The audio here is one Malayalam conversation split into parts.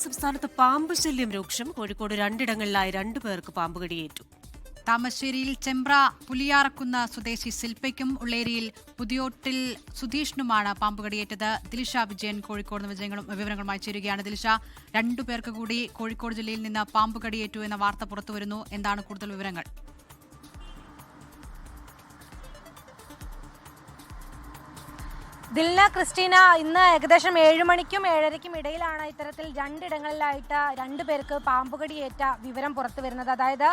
സംസ്ഥാനത്ത് പാമ്പ് ശല്യം രൂക്ഷം. കോഴിക്കോട് രണ്ടിടങ്ങളിലായി 2 പേർക്ക് പാമ്പ് കടിയേറ്റു. താമരശ്ശേരിയിൽ ചെമ്പ്ര പുലിയാറക്കുന്ന് സ്വദേശി ശില്പയ്ക്കും ഉള്ളേരിയിൽ പുതിയോട്ടിൽ സുധീഷിനുമാണ് പാമ്പ് കടിയേറ്റത്. ദിൽഷ വിജയൻ കോഴിക്കോട് വിവരങ്ങളുമായി ചേരുകയാണ്. ദിൽഷ, 2 പേർക്ക് കൂടി കോഴിക്കോട് ജില്ലയിൽ നിന്ന് പാമ്പ് കടിയേറ്റു എന്ന വാർത്ത പുറത്തുവരുന്നു. എന്താണ് കൂടുതൽ വിവരങ്ങൾ? ദിൽന, ക്രിസ്റ്റീന, ഇന്ന് ഏകദേശം 7 മണിക്കും 7:30ക്കും ഇടയിലാണ് ഇത്തരത്തിൽ 2 ഇടങ്ങളിലായിട്ട് 2 പേർക്ക് പാമ്പുകടിയേറ്റ വിവരം പുറത്തു വരുന്നത്. അതായത്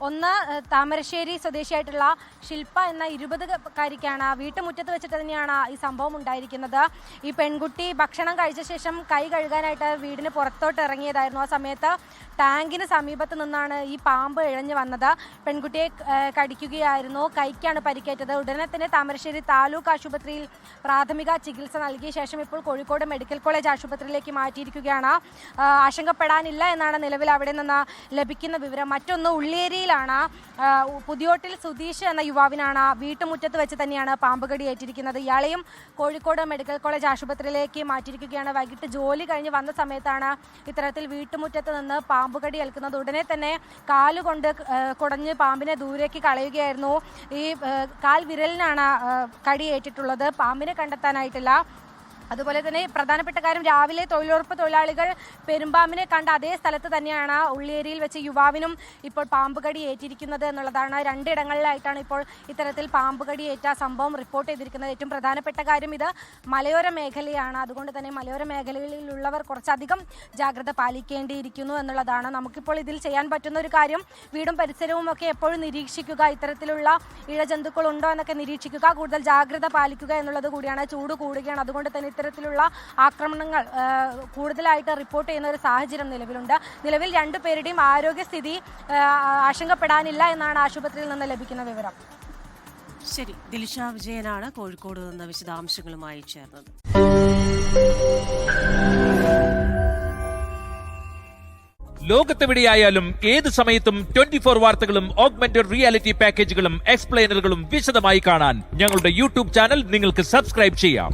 ഒന്ന് താമരശ്ശേരി സ്വദേശിയായിട്ടുള്ള ശില്പ എന്ന 20-കാരിക്കാണ്. വീട്ടുമുറ്റത്ത് വെച്ചിട്ട് തന്നെയാണ് ഈ സംഭവം ഉണ്ടായിരിക്കുന്നത്. ഈ പെൺകുട്ടി ഭക്ഷണം കഴിച്ച ശേഷം കൈ കഴുകാനായിട്ട് വീടിന് പുറത്തോട്ട് ഇറങ്ങിയതായിരുന്നു. ആ സമയത്ത് ടാങ്കിന് സമീപത്ത് നിന്നാണ് ഈ പാമ്പ് ഇഴഞ്ഞു വന്നത്. പെൺകുട്ടിയെ കടിക്കുകയായിരുന്നു. കൈക്കാണ് പരിക്കേറ്റത്. ഉടനെ തന്നെ താമരശ്ശേരി താലൂക്ക് ആശുപത്രിയിൽ പ്രാഥമിക ചികിത്സ നൽകിയ ശേഷം ഇപ്പോൾ കോഴിക്കോട് മെഡിക്കൽ കോളേജ് ആശുപത്രിയിലേക്ക് മാറ്റിയിരിക്കുകയാണ്. ആശങ്കപ്പെടാനില്ല എന്നാണ് നിലവിൽ അവിടെ നിന്ന് ലഭിക്കുന്ന വിവരം. മറ്റൊന്ന് ഉള്ളിയേരിയിലാണ്. പുതിയോട്ടിൽ സുധീഷ് എന്ന യുവാവിനാണ് വീട്ടുമുറ്റത്ത് വെച്ച് തന്നെയാണ് പാമ്പ് കടിയേറ്റിരിക്കുന്നത്. ഇയാളെയും കോഴിക്കോട് മെഡിക്കൽ കോളേജ് ആശുപത്രിയിലേക്ക് മാറ്റിയിരിക്കുകയാണ്. വൈകിട്ട് ജോലി കഴിഞ്ഞ് വന്ന സമയത്താണ് ഇത്തരത്തിൽ വീട്ടുമുറ്റത്ത് നിന്ന് പാമ്പ് കടി ഏൽക്കുന്നത്. ഉടനെ തന്നെ കാലുകൊണ്ട് കുടഞ്ഞ് പാമ്പിനെ ദൂരേക്ക് കളയുകയായിരുന്നു. ഈ കാൽ വിരലിനാണ് കടിയേറ്റിട്ടുള്ളത്. പാമ്പിനെ കണ്ടെത്താനായിട്ടില്ല. അതുപോലെ തന്നെ പ്രധാനപ്പെട്ട കാര്യം, രാവിലെ തൊഴിലുറപ്പ് തൊഴിലാളികൾ പെരുമ്പാമ്പിനെ കണ്ട അതേ സ്ഥലത്ത് തന്നെയാണ് ഉള്ളിയേരിയിൽ വെച്ച് യുവാവിനും ഇപ്പോൾ പാമ്പ് കടി ഏറ്റിരിക്കുന്നത് എന്നുള്ളതാണ്. 2 ഇടങ്ങളിലായിട്ടാണ് ഇപ്പോൾ ഇത്തരത്തിൽ പാമ്പ് കടി ഏറ്റ സംഭവം റിപ്പോർട്ട് ചെയ്തിരിക്കുന്നത്. ഏറ്റവും പ്രധാനപ്പെട്ട കാര്യം, ഇത് മലയോര മേഖലയാണ്. അതുകൊണ്ട് തന്നെ മലയോര മേഖലകളിലുള്ളവർ കുറച്ചധികം ജാഗ്രത പാലിക്കേണ്ടിയിരിക്കുന്നു എന്നുള്ളതാണ്. നമുക്കിപ്പോൾ ഇതിൽ ചെയ്യാൻ പറ്റുന്ന ഒരു കാര്യം, വീടും പരിസരവും ഒക്കെ എപ്പോഴും നിരീക്ഷിക്കുക. ഇത്തരത്തിലുള്ള ഇഴജന്തുക്കൾ ഉണ്ടോ എന്നൊക്കെ നിരീക്ഷിക്കുക. കൂടുതൽ ജാഗ്രത പാലിക്കുക എന്നുള്ളത് കൂടിയാണ്. ചൂട് കൂടുകയാണ്. അതുകൊണ്ട് തന്നെ ഇത്തരത്തിലുള്ള ആക്രമണങ്ങൾ കൂടുതലായിട്ട് റിപ്പോർട്ട് ചെയ്യുന്ന ഒരു സാഹചര്യം നിലവിലുണ്ട്. നിലവിൽ 2 പേരുടെയും ആരോഗ്യസ്ഥിതി ആശങ്കപ്പെടാനില്ല എന്നാണ് ആശുപത്രിയിൽ നിന്ന് ലഭിക്കുന്ന വിവരം. ശരി, ദിൽഷ വിജയനാണ് കോഴിക്കോട് നിന്ന് വിശദാംശങ്ങളുമായി ചേർന്നത്. ലോകത്തെവിടെയായാലും ഏത് സമയത്തും 24 വാർത്തകളും ഓഗ്മെന്റഡ് റിയാലിറ്റി പാക്കേജുകളും എക്സ്പ്ലെയിനറുകളും വിശദമായി കാണാൻ ഞങ്ങളുടെ യൂട്യൂബ് ചാനൽ നിങ്ങൾക്ക് സബ്സ്ക്രൈബ് ചെയ്യാം.